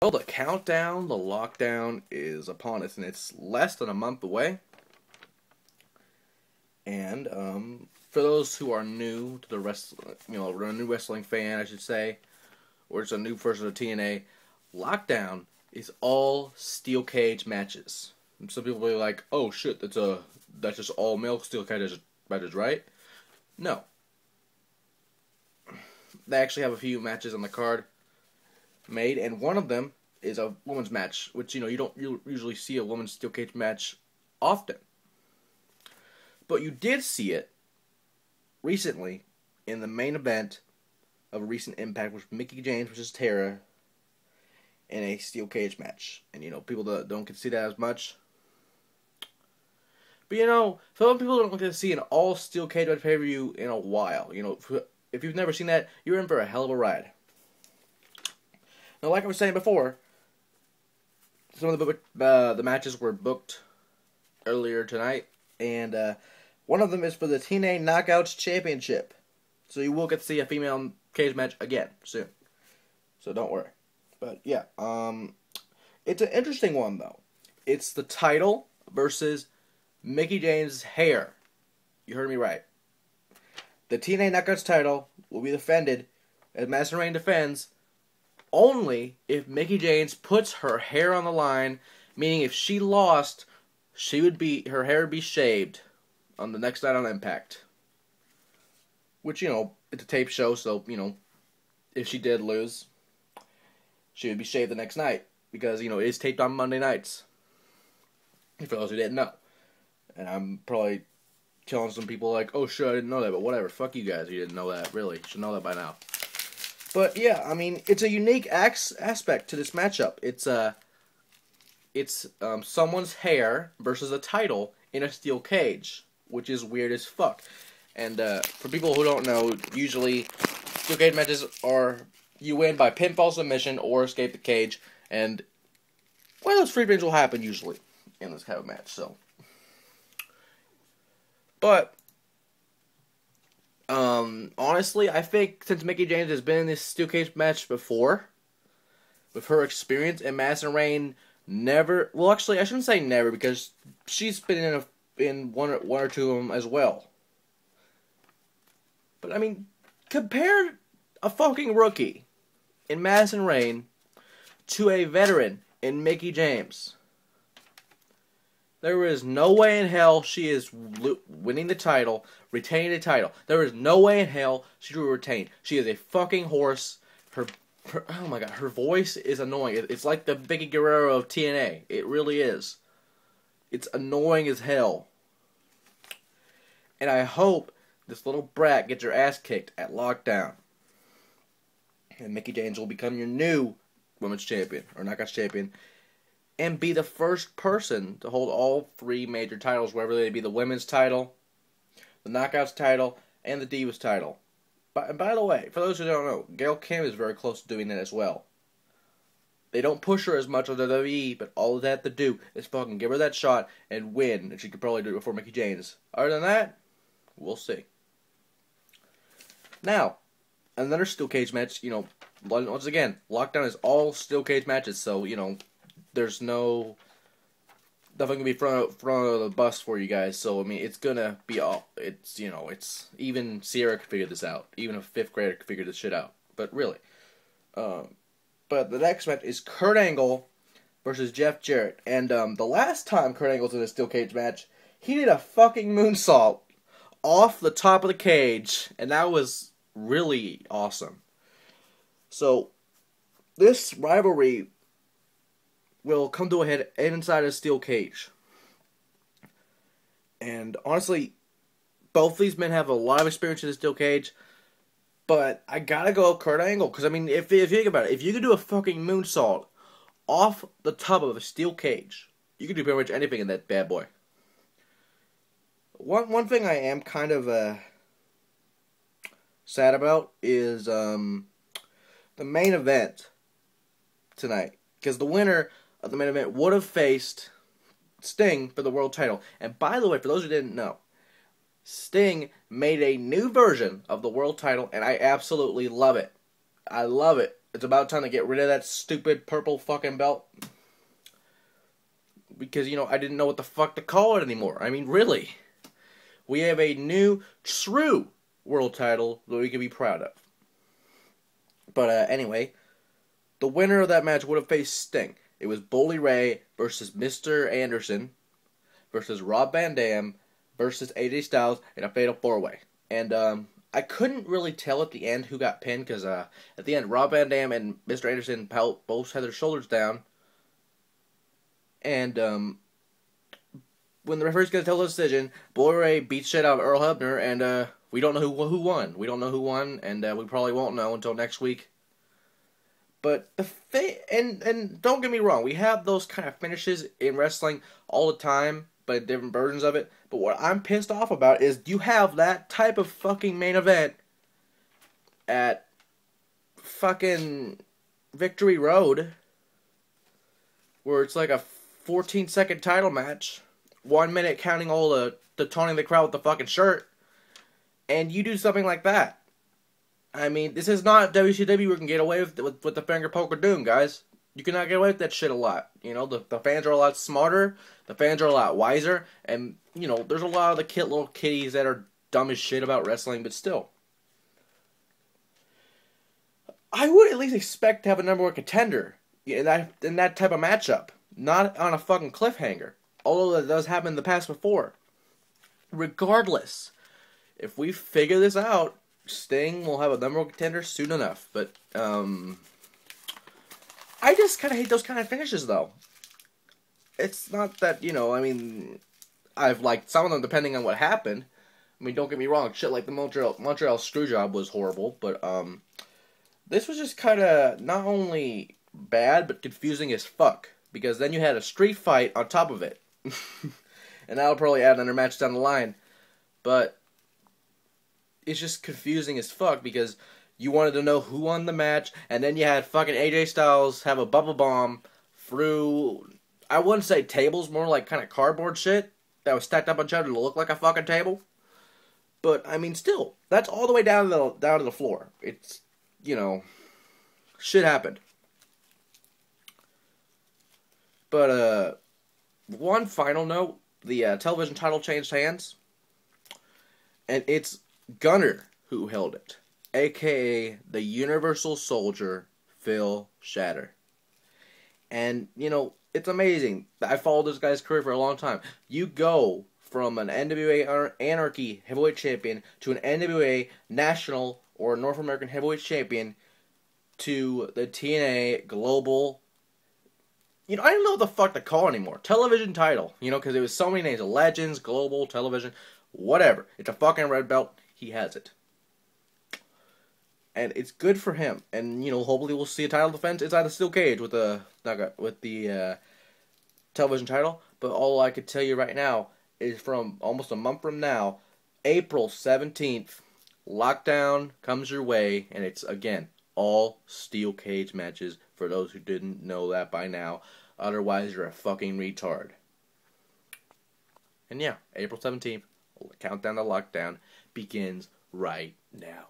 Well, the countdown, the lockdown is upon us, and it's less than a month away. And for those who are new to the wrestling, a new wrestling fan, I should say, or just a new person of TNA, lockdown is all steel cage matches. And some people are like, "Oh shit, that's just all male steel cage matches, right?" No, they actually have a few matches on the card made, and one of them is a women's match, which you don't usually see a women's steel cage match often. But you did see it recently in the main event of a recent Impact, which was Mickie James versus Tara in a steel cage match. And people that don't get to see that as much. But some people don't get to see an all steel cage match pay-per-view in a while. If you've never seen that, you're in for a hell of a ride. Now, like I was saying before, some of the matches were booked earlier tonight, and one of them is for the TNA Knockouts Championship. So you will get to see a female cage match again soon. So don't worry. But yeah, it's an interesting one though. It's the title versus Mickie James' hair. You heard me right. The TNA Knockouts title will be defended, as Madison Rayne defends, only if Mickie James puts her hair on the line, meaning if she lost, her hair would be shaved on the next night on Impact. Which, it's a tape show, so, if she did lose, she would be shaved the next night. Because, it is taped on Monday nights. For those who didn't know. And I'm probably telling some people like, oh shit, I didn't know that, but whatever, fuck you guys, you didn't know that, really. You should know that by now. But yeah, it's a unique aspect to this matchup. It's someone's hair versus a title in a steel cage, which is weird as fuck. And for people who don't know, usually steel cage matches are you win by pinfall submission or escape the cage, and one of those free wins will happen usually in this kind of match. So, but honestly, I think since Mickie James has been in this steel cage match before, with her experience, and Madison Rayne never, well, actually, I shouldn't say never, because she's been in one or two of them as well. But compare a fucking rookie in Madison Rayne to a veteran in Mickie James. There is no way in hell she is winning the title, retaining the title. There is no way in hell she will retain. She is a fucking horse. Oh my god, her voice is annoying. It's like the Vicky Guerrero of TNA. It really is. It's annoying as hell. And I hope this little brat gets her ass kicked at Lockdown. And Mickie James will become your new Women's Champion, or Knockouts Champion, and be the first person to hold all three major titles, whether they be the Women's title, the Knockouts title, and the Divas title. By the way, for those who don't know, Gail Kim is very close to doing that as well. They don't push her as much on the WWE, but all they have to do is fucking give her that shot and win, and she could probably do it before Mickie James. Other than that, we'll see. Now, another steel cage match, once again, Lockdown is all steel cage matches, so, there's nothing gonna be front of the bus for you guys, so, it's gonna be it's, even Sierra could figure this out, even a 5th grader could figure this shit out, but really, but the next match is Kurt Angle versus Jeff Jarrett, and, the last time Kurt Angle was in a steel cage match, he did a fucking moonsault off the top of the cage, and that was really awesome. So, this rivalry will come to a head inside a steel cage. And honestly, both these men have a lot of experience in the steel cage, but I gotta go with Kurt Angle, because if you think about it, if you could do a fucking moonsault off the top of a steel cage, you can do pretty much anything in that bad boy. One thing I am kind of sad about is the main event tonight, because the winner of the main event would have faced Sting for the world title. And by the way, for those who didn't know, Sting made a new version of the world title, and I absolutely love it. I love it. It's about time to get rid of that stupid purple fucking belt. Because, I didn't know what the fuck to call it anymore. I mean, really. We have a new, true world title that we can be proud of. But, anyway, the winner of that match would have faced Sting. It was Bully Ray versus Mr. Anderson versus Rob Van Dam versus AJ Styles in a fatal 4-way. And, I couldn't really tell at the end who got pinned, because at the end, Rob Van Dam and Mr. Anderson both had their shoulders down. And when the referee's going to tell the decision, Bully Ray beats shit out of Earl Hebner, and we don't know who won. We don't know who won, and we probably won't know until next week. But and don't get me wrong, we have those kind of finishes in wrestling all the time, but different versions of it. But what I'm pissed off about is you have that type of fucking main event at fucking Victory Road, where it's like a 14-second title match, 1 minute counting all the taunting the crowd with the fucking shirt, and you do something like that. I mean, this is not WCW where you can get away with the finger poke of doom, guys. You cannot get away with that shit a lot. The fans are a lot smarter, the fans are a lot wiser, and, there's a lot of the little kiddies that are dumb as shit about wrestling, but still. I would at least expect to have a number one contender in that type of matchup, not on a fucking cliffhanger. Although that does happen in the past before. Regardless, if we figure this out, Sting will have a number one contender soon enough. But I just kind of hate those kind of finishes, though. It's not that, I've liked some of them depending on what happened. I mean, don't get me wrong, shit like the Montreal Screwjob was horrible, but this was just kind of not only bad, but confusing as fuck. Because then you had a street fight on top of it. And that'll probably add another match down the line. But it's just confusing as fuck, because you wanted to know who won the match, and then you had fucking AJ Styles have a bubble bomb through, I wouldn't say tables, more like kind of cardboard shit that was stacked up on each other to look like a fucking table. But, I mean, still, that's all the way down to the floor. It's, shit happened. But, one final note, the television title changed hands, and it's Gunner who held it, a.k.a. the Universal Soldier, Phil Shatter. And, it's amazing. I followed this guy's career for a long time. You go from an NWA Anarchy Heavyweight Champion to an NWA National or North American Heavyweight Champion to the TNA Global, I don't know what the fuck to call it anymore. Television title, because there was so many names. Legends, Global, Television, whatever. It's a fucking red belt. He has it. And it's good for him. And, hopefully we'll see a title defense inside the steel cage with the television title. But all I could tell you right now is from almost a month from now, April 17th, Lockdown comes your way. And it's, again, all steel cage matches for those who didn't know that by now. Otherwise, you're a fucking retard. And yeah, April 17th, countdown to Lockdown begins right now.